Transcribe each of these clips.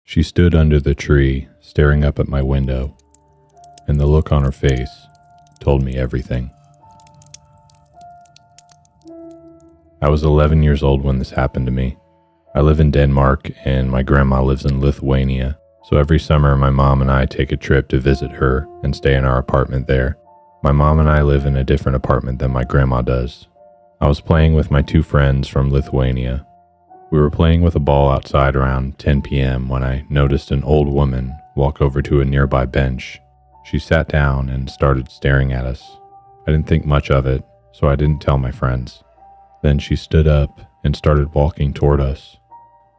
She stood under the tree, staring up at my window, and the look on her face told me everything. I was 11 years old when this happened to me. I live in Denmark and my grandma lives in Lithuania, so every summer my mom and I take a trip to visit her and stay in our apartment there. My mom and I live in a different apartment than my grandma does. I was playing with my two friends from Lithuania. We were playing with a ball outside around 10 p.m. when I noticed an old woman walk over to a nearby bench. She sat down and started staring at us. I didn't think much of it, so I didn't tell my friends. Then she stood up and started walking toward us.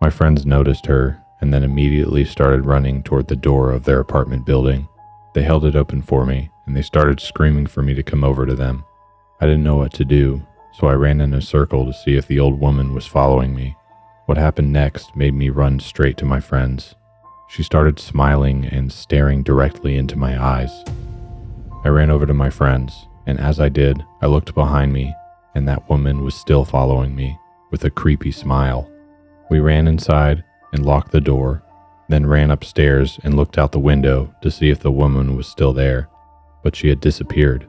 My friends noticed her and then immediately started running toward the door of their apartment building. They held it open for me and they started screaming for me to come over to them. I didn't know what to do, so I ran in a circle to see if the old woman was following me. What happened next made me run straight to my friends. She started smiling and staring directly into my eyes. I ran over to my friends, and as I did, I looked behind me, and that woman was still following me, with a creepy smile. We ran inside and locked the door, then ran upstairs and looked out the window to see if the woman was still there, but she had disappeared.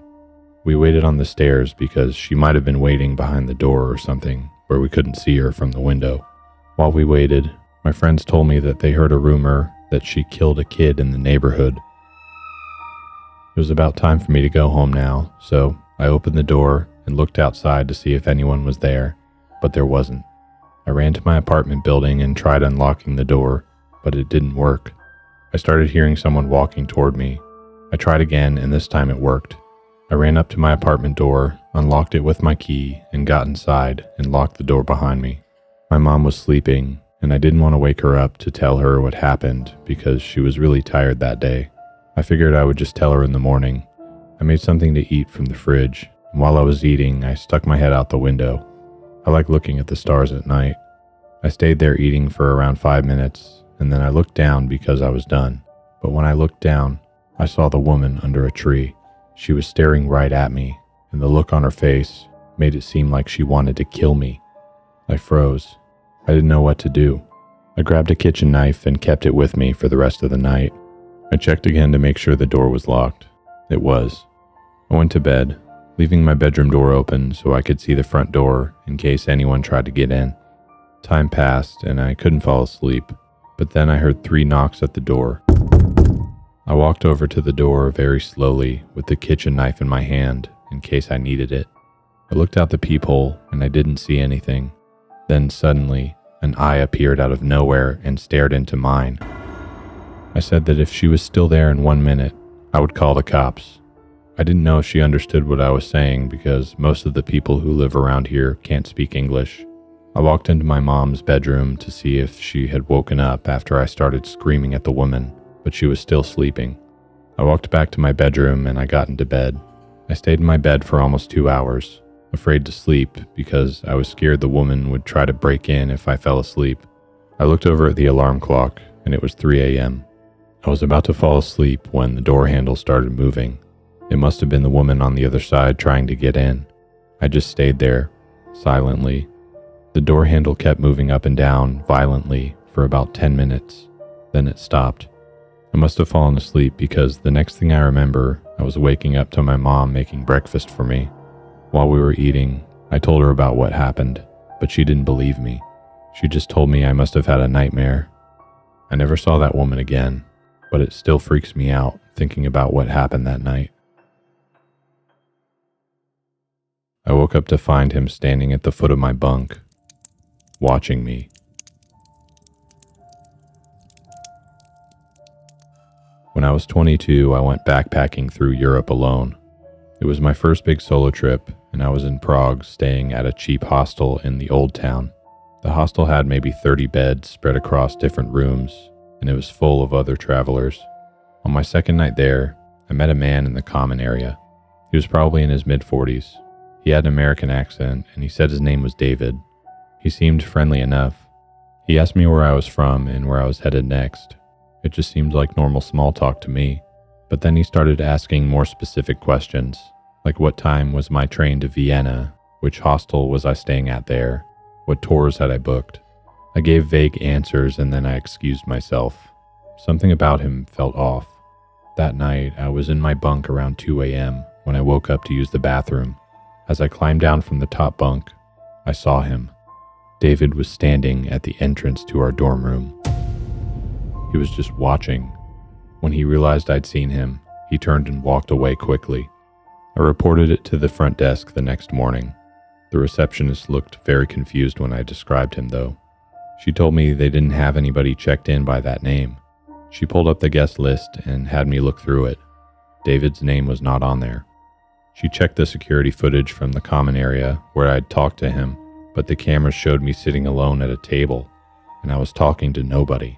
We waited on the stairs because she might have been waiting behind the door or something, where we couldn't see her from the window. While we waited, my friends told me that they heard a rumor that she killed a kid in the neighborhood. It was about time for me to go home now, so I opened the door and looked outside to see if anyone was there, but there wasn't. I ran to my apartment building and tried unlocking the door, but it didn't work. I started hearing someone walking toward me. I tried again, and this time it worked. I ran up to my apartment door, unlocked it with my key, and got inside and locked the door behind me. My mom was sleeping, and I didn't want to wake her up to tell her what happened because she was really tired that day. I figured I would just tell her in the morning. I made something to eat from the fridge, and while I was eating, I stuck my head out the window. I like looking at the stars at night. I stayed there eating for around 5 minutes, and then I looked down because I was done. But when I looked down, I saw the woman under a tree. She was staring right at me, and the look on her face made it seem like she wanted to kill me. I froze. I didn't know what to do. I grabbed a kitchen knife and kept it with me for the rest of the night. I checked again to make sure the door was locked. It was. I went to bed, leaving my bedroom door open so I could see the front door in case anyone tried to get in. Time passed and I couldn't fall asleep, but then I heard 3 knocks at the door. I walked over to the door very slowly with the kitchen knife in my hand in case I needed it. I looked out the peephole and I didn't see anything. Then suddenly, an eye appeared out of nowhere and stared into mine. I said that if she was still there in 1 minute, I would call the cops. I didn't know if she understood what I was saying because most of the people who live around here can't speak English. I walked into my mom's bedroom to see if she had woken up after I started screaming at the woman, but she was still sleeping. I walked back to my bedroom and I got into bed. I stayed in my bed for almost 2 hours. Afraid to sleep because I was scared the woman would try to break in if I fell asleep. I looked over at the alarm clock and it was 3 a.m. I was about to fall asleep when the door handle started moving. It must have been the woman on the other side trying to get in. I just stayed there, silently. The door handle kept moving up and down violently for about 10 minutes. Then it stopped. I must have fallen asleep because the next thing I remember, I was waking up to my mom making breakfast for me. While we were eating, I told her about what happened, but she didn't believe me. She just told me I must have had a nightmare. I never saw that woman again, but it still freaks me out thinking about what happened that night. I woke up to find him standing at the foot of my bunk, watching me. When I was 22, I went backpacking through Europe alone. It was my first big solo trip, and I was in Prague staying at a cheap hostel in the old town. The hostel had maybe 30 beds spread across different rooms, and it was full of other travelers. On my second night there, I met a man in the common area. He was probably in his mid-40s. He had an American accent, and he said his name was David. He seemed friendly enough. He asked me where I was from and where I was headed next. It just seemed like normal small talk to me. But then he started asking more specific questions, like what time was my train to Vienna, which hostel was I staying at there, what tours had I booked. I gave vague answers and then I excused myself. Something about him felt off. That night, I was in my bunk around 2 a.m. when I woke up to use the bathroom. As I climbed down from the top bunk, I saw him. David was standing at the entrance to our dorm room. He was just watching. When he realized I'd seen him, he turned and walked away quickly. I reported it to the front desk the next morning. The receptionist looked very confused when I described him, though. She told me they didn't have anybody checked in by that name. She pulled up the guest list and had me look through it. David's name was not on there. She checked the security footage from the common area where I'd talked to him, but the cameras showed me sitting alone at a table, and I was talking to nobody.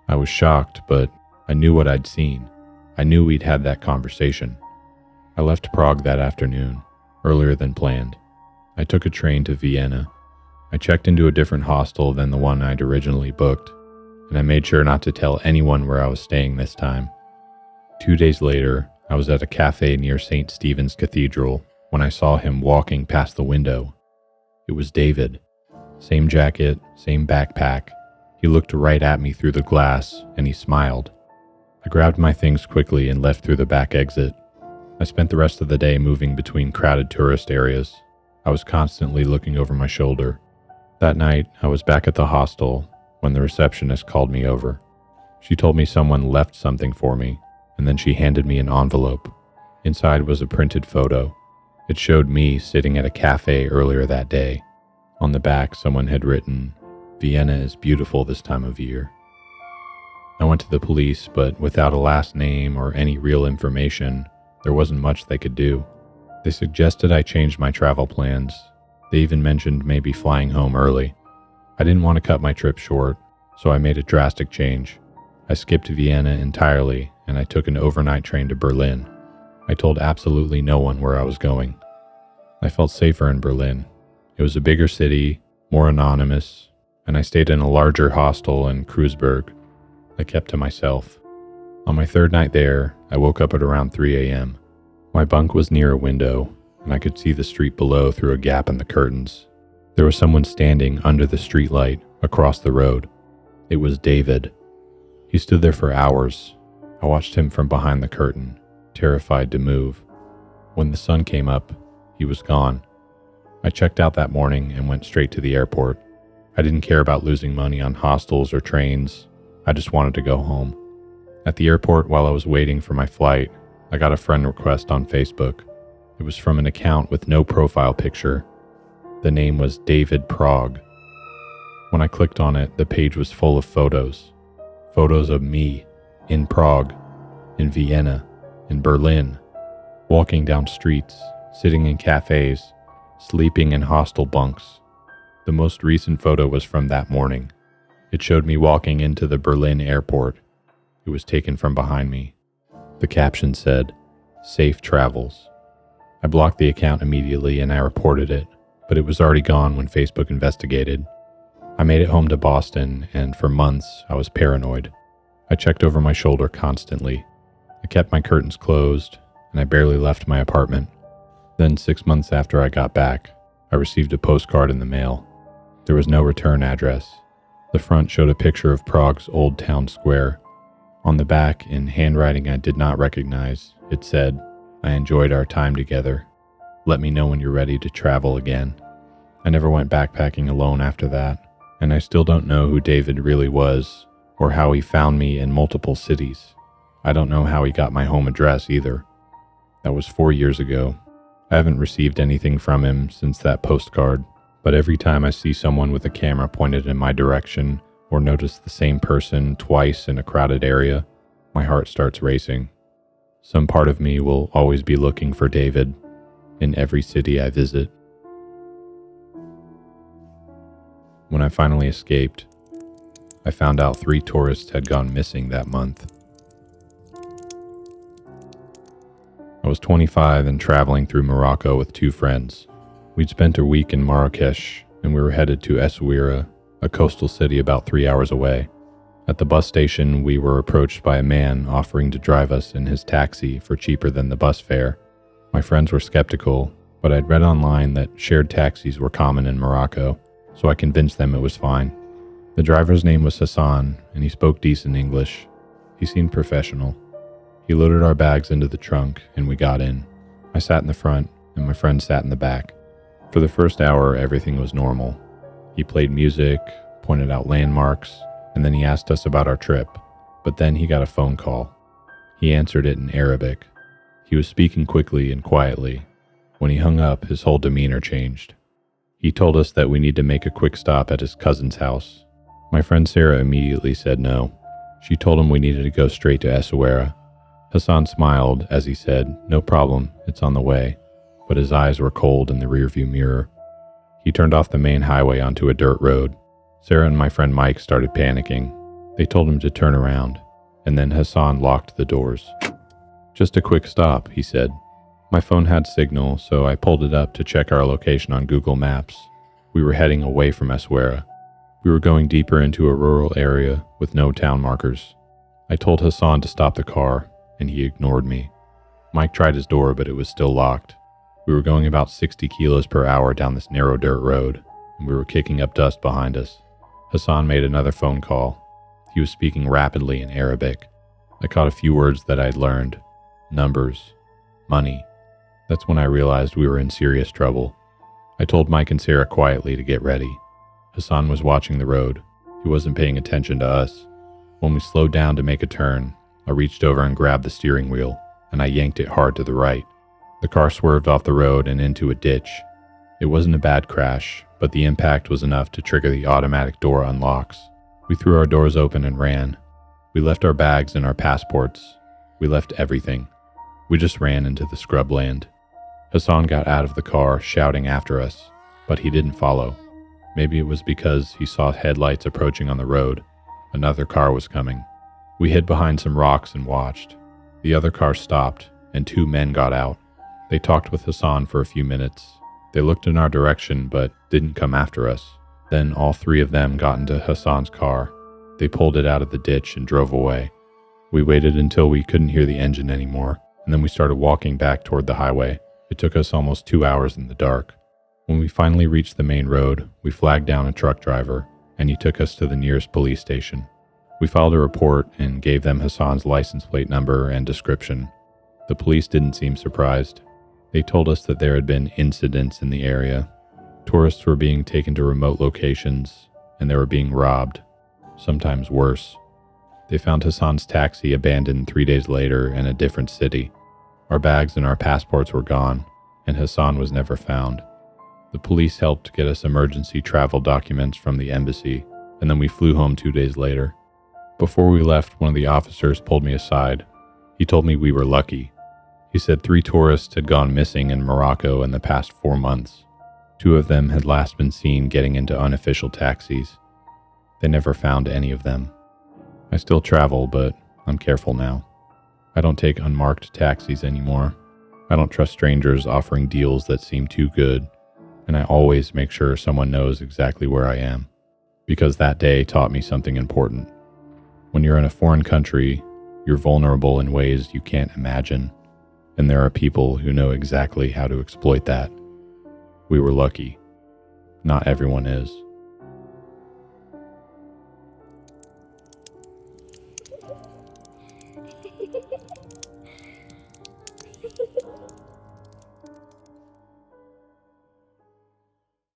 I was shocked, but I knew what I'd seen. I knew we'd had that conversation. I left Prague that afternoon, earlier than planned. I took a train to Vienna. I checked into a different hostel than the one I'd originally booked, and I made sure not to tell anyone where I was staying this time. 2 days later, I was at a cafe near St. Stephen's Cathedral when I saw him walking past the window. It was David. Same jacket, same backpack. He looked right at me through the glass, and he smiled. I grabbed my things quickly and left through the back exit. I spent the rest of the day moving between crowded tourist areas. I was constantly looking over my shoulder. That night, I was back at the hostel when the receptionist called me over. She told me someone left something for me, and then she handed me an envelope. Inside was a printed photo. It showed me sitting at a cafe earlier that day. On the back, someone had written, "Vienna is beautiful this time of year." I went to the police, but without a last name or any real information, there wasn't much they could do. They suggested I change my travel plans. They even mentioned maybe flying home early. I didn't want to cut my trip short, so I made a drastic change. I skipped Vienna entirely, and I took an overnight train to Berlin. I told absolutely no one where I was going. I felt safer in Berlin. It was a bigger city, more anonymous, and I stayed in a larger hostel in Kreuzberg. I kept to myself. On my third night there, I woke up at around 3 a.m. My bunk was near a window, and I could see the street below through a gap in the curtains. There was someone standing under the streetlight across the road. It was David. He stood there for hours. I watched him from behind the curtain, terrified to move. When the sun came up, he was gone. I checked out that morning and went straight to the airport. I didn't care about losing money on hostels or trains. I just wanted to go home. At the airport, while I was waiting for my flight, I got a friend request on Facebook. It was from an account with no profile picture. The name was David Prague. When I clicked on it, the page was full of photos. Photos of me, in Prague, in Vienna, in Berlin, walking down streets, sitting in cafes, sleeping in hostel bunks. The most recent photo was from that morning. It showed me walking into the Berlin airport. It was taken from behind me. The caption said, "Safe travels." I blocked the account immediately and I reported it, but it was already gone when Facebook investigated. I made it home to Boston, and for months I was paranoid. I checked over my shoulder constantly. I kept my curtains closed, and I barely left my apartment. Then 6 months after I got back, I received a postcard in the mail. There was no return address. The front showed a picture of Prague's Old Town Square. On the back, in handwriting I did not recognize, it said, "I enjoyed our time together. Let me know when you're ready to travel again." I never went backpacking alone after that, and I still don't know who David really was, or how he found me in multiple cities. I don't know how he got my home address either. That was 4 years ago. I haven't received anything from him since that postcard, but every time I see someone with a camera pointed in my direction, or notice the same person twice in a crowded area, my heart starts racing. Some part of me will always be looking for David in every city I visit. When I finally escaped, I found out 3 tourists had gone missing that month. I was 25 and traveling through Morocco with 2 friends. We'd spent a week in Marrakesh, and we were headed to Essaouira, a coastal city about 3 hours away. At the bus station, we were approached by a man offering to drive us in his taxi for cheaper than the bus fare. My friends were skeptical, but I'd read online that shared taxis were common in Morocco, so I convinced them it was fine. The driver's name was Hassan, and he spoke decent English. He seemed professional. He loaded our bags into the trunk, and we got in. I sat in the front, and my friend sat in the back. For the first hour, everything was normal. He played music, pointed out landmarks, and then he asked us about our trip. But then he got a phone call. He answered it in Arabic. He was speaking quickly and quietly. When he hung up, his whole demeanor changed. He told us that we need to make a quick stop at his cousin's house. My friend Sarah immediately said no. She told him we needed to go straight to Essaouira. Hassan smiled as he said, "No problem, it's on the way," but his eyes were cold in the rearview mirror. He turned off the main highway onto a dirt road. Sarah and my friend Mike started panicking. They told him to turn around, and then Hassan locked the doors. "Just a quick stop," he said. My phone had signal, so I pulled it up to check our location on Google Maps. We were heading away from Essaouira. We were going deeper into a rural area with no town markers. I told Hassan to stop the car, and he ignored me. Mike tried his door, but it was still locked. We were going about 60 kilos per hour down this narrow dirt road, and we were kicking up dust behind us. Hassan made another phone call. He was speaking rapidly in Arabic. I caught a few words that I'd learned. Numbers. Money. That's when I realized we were in serious trouble. I told Mike and Sarah quietly to get ready. Hassan was watching the road. He wasn't paying attention to us. When we slowed down to make a turn, I reached over and grabbed the steering wheel, and I yanked it hard to the right. The car swerved off the road and into a ditch. It wasn't a bad crash, but the impact was enough to trigger the automatic door unlocks. We threw our doors open and ran. We left our bags and our passports. We left everything. We just ran into the scrubland. Hassan got out of the car, shouting after us, but he didn't follow. Maybe it was because he saw headlights approaching on the road. Another car was coming. We hid behind some rocks and watched. The other car stopped, and 2 men got out. They talked with Hassan for a few minutes. They looked in our direction, but didn't come after us. Then all 3 of them got into Hassan's car. They pulled it out of the ditch and drove away. We waited until we couldn't hear the engine anymore, and then we started walking back toward the highway. It took us almost 2 hours in the dark. When we finally reached the main road, we flagged down a truck driver, and he took us to the nearest police station. We filed a report and gave them Hassan's license plate number and description. The police didn't seem surprised. They told us that there had been incidents in the area. Tourists were being taken to remote locations, and they were being robbed, sometimes worse. They found Hassan's taxi abandoned 3 days later in a different city. Our bags and our passports were gone, and Hassan was never found. The police helped get us emergency travel documents from the embassy, and then we flew home 2 days later. Before we left, one of the officers pulled me aside. He told me we were lucky. He said 3 tourists had gone missing in Morocco in the past 4 months. 2 of them had last been seen getting into unofficial taxis. They never found any of them. I still travel, but I'm careful now. I don't take unmarked taxis anymore. I don't trust strangers offering deals that seem too good, and I always make sure someone knows exactly where I am, because that day taught me something important. When you're in a foreign country, you're vulnerable in ways you can't imagine, and there are people who know exactly how to exploit that. We were lucky. Not everyone is.